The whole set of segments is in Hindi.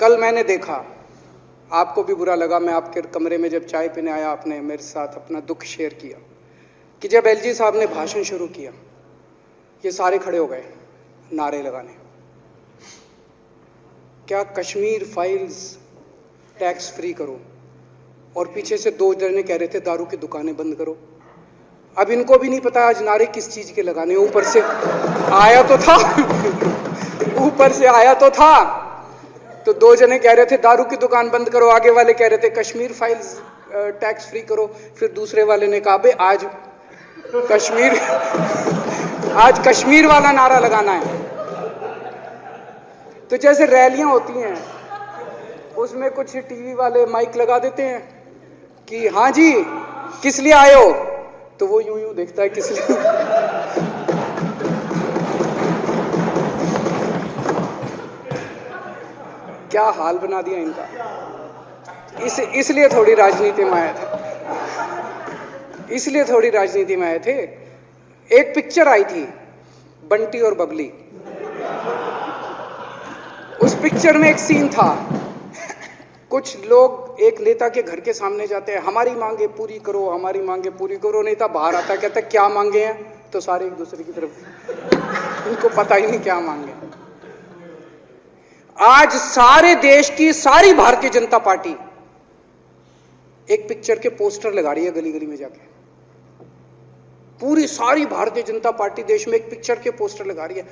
कल मैंने देखा, आपको भी बुरा लगा, मैं आपके कमरे में जब चाय पीने आया आपने मेरे साथ अपना दुख शेयर किया कि जब एलजी साहब ने भाषण शुरू किया ये सारे खड़े हो गए नारे लगाने। क्या कश्मीर फाइल्स टैक्स फ्री करो, और पीछे से 2 जने कह रहे थे दारू की दुकानें बंद करो। अब इनको भी नहीं पता आज नारे किस चीज के लगाने। ऊपर से आया तो था ऊपर से आया तो था, तो 2 जने कह रहे थे दारू की दुकान बंद करो, आगे वाले कह रहे थे कश्मीर फाइल्स टैक्स फ्री करो, फिर दूसरे वाले ने कहा बे आज कश्मीर वाला नारा लगाना है। तो जैसे रैलियां होती हैं उसमें कुछ टीवी वाले माइक लगा देते हैं कि हाँ जी किस लिए आए हो, तो वो यूं यूं देखता है किस लिए। क्या हाल बना दिया इनका। इसलिए थोड़ी राजनीति में आए थे, एक पिक्चर आई थी बंटी और बबली। उस पिक्चर में एक सीन था, कुछ लोग एक नेता के घर के सामने जाते हैं, हमारी मांगे पूरी करो, हमारी मांगे पूरी करो। नेता बाहर आता कहता है क्या मांगे हैं, तो सारे एक दूसरे की तरफ, उनको पता ही नहीं क्या मांगे। आज सारे देश की सारी भारतीय जनता पार्टी एक पिक्चर के पोस्टर लगा रही है गली गली में जाके। पूरी सारी भारतीय जनता पार्टी देश में एक पिक्चर के पोस्टर लगा रही है।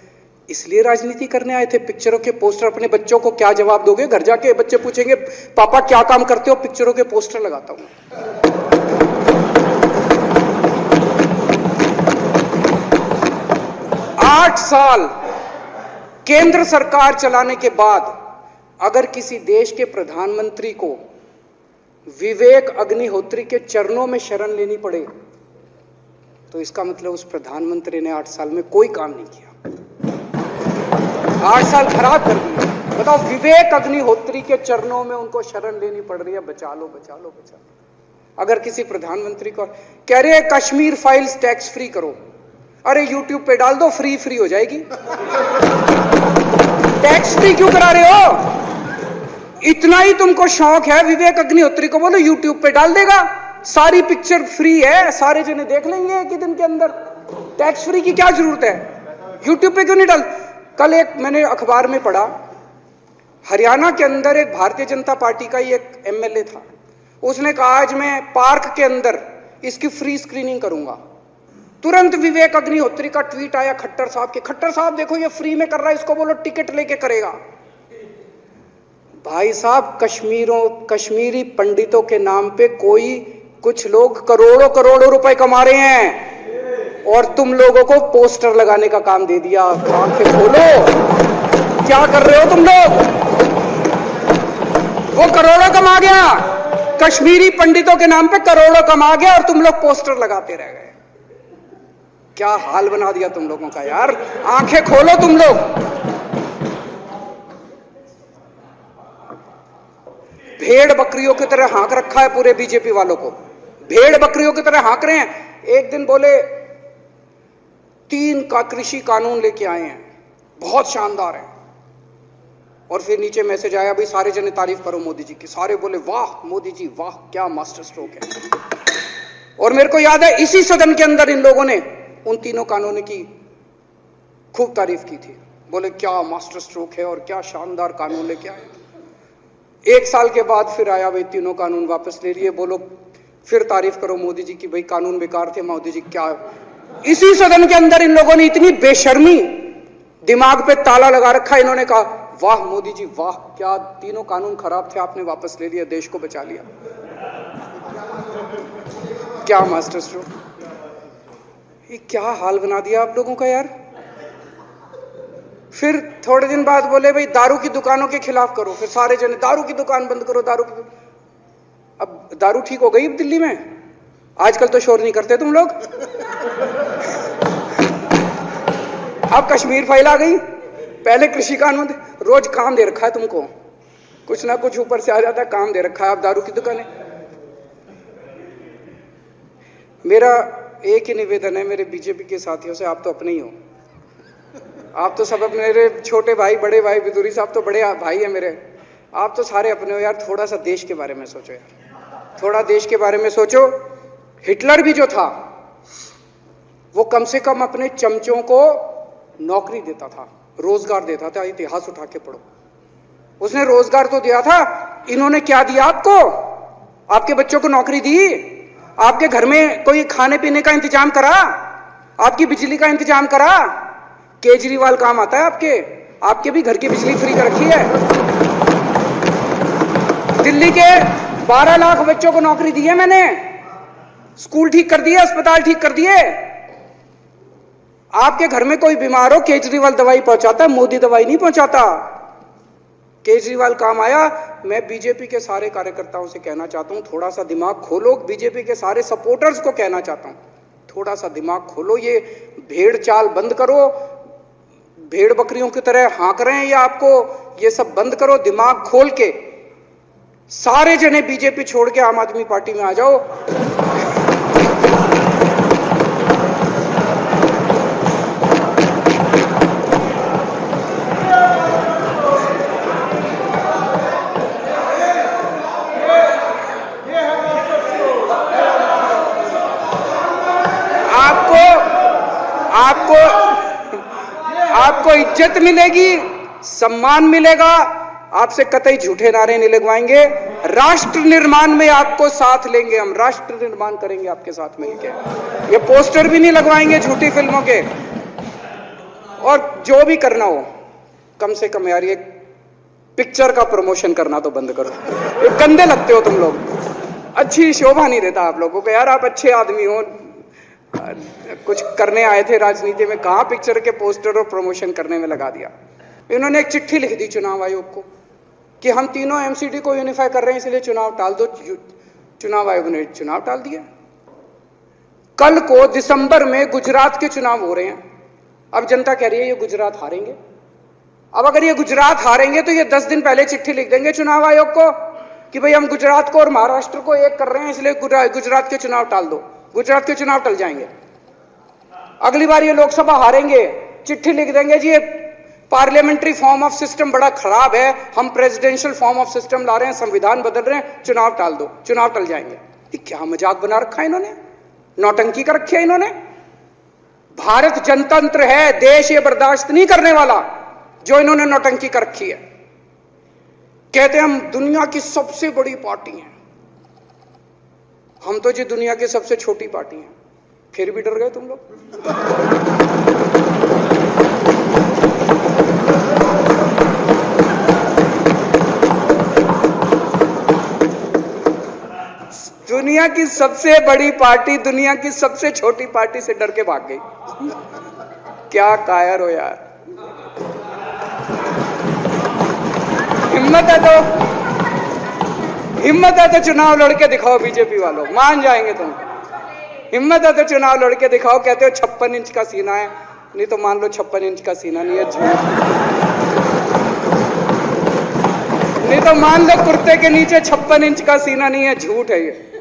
इसलिए राजनीति करने आए थे पिक्चरों के पोस्टर। अपने बच्चों को क्या जवाब दोगे? घर जाके बच्चे पूछेंगे पापा क्या काम करते हो? पिक्चरों के पोस्टर लगाता हूं। 8 साल केंद्र सरकार चलाने के बाद अगर किसी देश के प्रधानमंत्री को विवेक अग्निहोत्री के चरणों में शरण लेनी पड़े तो इसका मतलब उस प्रधानमंत्री ने 8 साल में कोई काम नहीं किया। 8 साल खराब कर दिए। बताओ, विवेक अग्निहोत्री के चरणों में उनको शरण लेनी पड़ रही है, बचा लो बचा लो बचा लो। अगर किसी प्रधानमंत्री को कह रहे हैं कश्मीर फाइल्स टैक्स फ्री करो, अरे यूट्यूब पे डाल दो, फ्री हो जाएगी। टैक्स फ्री क्यों करा रहे हो? इतना ही तुमको शौक है, विवेक अग्निहोत्री को बोलो यूट्यूब पे डाल देगा, सारी पिक्चर फ्री है, सारे जने देख लेंगे एक ही दिन के अंदर। टैक्स फ्री की क्या जरूरत है? यूट्यूब पे क्यों नहीं डाल? कल एक मैंने अखबार में पढ़ा, हरियाणा के अंदर एक भारतीय जनता पार्टी का ही एक एमएलए था, उसने कहा आज मैं पार्क के अंदर इसकी फ्री स्क्रीनिंग करूंगा। तुरंत विवेक अग्निहोत्री का ट्वीट आया खट्टर साहब के, खट्टर साहब देखो ये फ्री में कर रहा है, इसको बोलो टिकट लेके करेगा। भाई साहब, कश्मीरी पंडितों के नाम पे कुछ लोग करोड़ों रुपए कमा रहे हैं और तुम लोगों को पोस्टर लगाने का काम दे दिया। आंखें खोलो, क्या कर रहे हो तुम लोग? वो करोड़ों कमा गया, कश्मीरी पंडितों के नाम पे करोड़ों कमा गया और तुम लोग पोस्टर लगाते रह गए। क्या हाल बना दिया तुम लोगों का यार। आंखें खोलो तुम लोग। भेड़ बकरियों की तरह हाँक रखा है पूरे बीजेपी वालों को, भेड़ बकरियों की तरह हाँक रहे हैं। एक दिन बोले 3 का कृषि कानून लेके आए हैं, बहुत शानदार है, और फिर नीचे मैसेज आया भाई सारे जने तारीफ करो मोदी जी की। सारे बोले वाह मोदी जी वाह, क्या मास्टर स्ट्रोक है। और मेरे को याद है इसी सदन के अंदर इन लोगों ने उन 3 कानूनों की खूब तारीफ की थी, बोले क्या मास्टर स्ट्रोक है और क्या शानदार कानून लेके आए। 1 साल के बाद फिर आया भाई 3 कानून वापस ले लिए, बोलो फिर तारीफ करो मोदी जी की, भाई कानून बेकार थे मोदी जी। क्या इसी सदन के अंदर इन लोगों ने इतनी बेशर्मी, दिमाग पे ताला लगा रखा, इन्होंने कहा वाह मोदी जी वाह, क्या 3 कानून खराब थे आपने वापस ले लिया, देश को बचा लिया। क्या मास्टर स्ट्रोक, ये क्या हाल बना दिया आप लोगों का यार। फिर थोड़े दिन बाद बोले भाई दारू की दुकानों के खिलाफ करो, फिर सारे जने दारू की दुकान बंद करो, अब दारू ठीक हो गई दिल्ली में? आजकल तो शोर नहीं करते तुम लोग। अब कश्मीर फाइल आ गई, पहले कृषि कानून, रोज काम दे रखा है तुमको, कुछ ना कुछ ऊपर से आ जाता है, काम दे रखा है। अब दारू की दुकानें। मेरा एक ही निवेदन है मेरे बीजेपी के साथियों से, आप तो अपने ही हो, आप तो सब मेरे छोटे भाई बड़े भाई, विदुरी साहब तो बड़े भाई है मेरे, आप तो सारे अपने हो यार, थोड़ा सा देश के बारे में सोचो यार, थोड़ा देश के बारे में सोचो। हिटलर भी जो था वो कम से कम अपने चमचों को नौकरी देता था, रोजगार देता था। इतिहास उठा के पढ़ो, उसने रोजगार तो दिया था। इन्होंने क्या दिया आपको? आपके बच्चों को नौकरी दी? आपके घर में कोई खाने पीने का इंतजाम करा? आपकी बिजली का इंतजाम करा? केजरीवाल काम आता है आपके? आपके भी घर की बिजली फ्री कर रखी है। दिल्ली के 12 लाख बच्चों को नौकरी दी है मैंने, स्कूल ठीक कर दिए, अस्पताल ठीक कर दिए। आपके घर में कोई बीमार हो, केजरीवाल दवाई पहुंचाता है, मोदी दवाई नहीं पहुंचाता। केजरीवाल काम आया। मैं बीजेपी के सारे कार्यकर्ताओं से कहना चाहता हूं, थोड़ा सा दिमाग खोलो। बीजेपी के सारे सपोर्टर्स को कहना चाहता हूं, थोड़ा सा दिमाग खोलो। ये भेड़ चाल बंद करो, भेड़ बकरियों की तरह हाँक रहे हैं ये आपको, ये सब बंद करो। दिमाग खोल के सारे जने बीजेपी छोड़ के आम आदमी पार्टी में आ जाओ। आपको इज्जत मिलेगी, सम्मान मिलेगा। आपसे कतई झूठे नारे नहीं लगवाएंगे। राष्ट्र निर्माण में आपको साथ लेंगे हम, राष्ट्र निर्माण करेंगे आपके साथ मिलकर। ये पोस्टर भी नहीं लगवाएंगे झूठी फिल्मों के। और जो भी करना हो, कम से कम यार ये पिक्चर का प्रमोशन करना तो बंद करो। ये गंदे लगते हो तुम लोग, अच्छी शोभा नहीं देता आप लोगों को। यार आप अच्छे आदमी हो, कुछ करने आए थे राजनीति में, कहां पिक्चर के पोस्टर और प्रमोशन करने में लगा दिया। इन्होंने एक चिट्ठी लिख दी चुनाव आयोग को कि हम तीनों एमसीडी को यूनिफाई कर रहे हैं, इसलिए चुनाव टाल दो। चुनाव आयोग ने चुनाव टाल दिया। कल को दिसंबर में गुजरात के चुनाव हो रहे हैं। अब जनता कह रही है ये गुजरात हारेंगे। अब अगर ये गुजरात हारेंगे तो ये 10 दिन पहले चिट्ठी लिख देंगे चुनाव आयोग को कि भाई हम गुजरात को और महाराष्ट्र को एक कर रहे हैं, इसलिए गुजरात के चुनाव टाल दो। गुजरात के चुनाव टल जाएंगे। अगली बार ये लोकसभा हारेंगे, चिट्ठी लिख देंगे जी ये पार्लियामेंट्री फॉर्म ऑफ सिस्टम बड़ा खराब है, हम प्रेसिडेंशियल फॉर्म ऑफ सिस्टम ला रहे हैं, संविधान बदल रहे हैं, चुनाव टाल दो। चुनाव टल जाएंगे। ये क्या मजाक बना रखा है इन्होंने, नौटंकी कर रखी है इन्होंने। भारत जनतंत्र है, देश ये बर्दाश्त नहीं करने वाला जो इन्होंने नौटंकी कर रखी है। कहते हैं हम दुनिया की सबसे बड़ी पार्टी हैं, हम तो जी दुनिया की सबसे छोटी पार्टी हैं। फिर भी डर गए तुम लोग। दुनिया की सबसे बड़ी पार्टी दुनिया की सबसे छोटी पार्टी से डर के भाग गई। क्या कायर हो यार। हिम्मत है तो चुनाव लड़के दिखाओ बीजेपी वालों, मान जाएंगे तुम। हिम्मत है तो चुनाव लड़के दिखाओ। कहते हो 56 इंच का सीना है, नहीं तो मान लो 56 इंच का सीना नहीं है, झूठ। नहीं तो मान लो कुर्ते के नीचे 56 इंच का सीना नहीं है, झूठ है ये।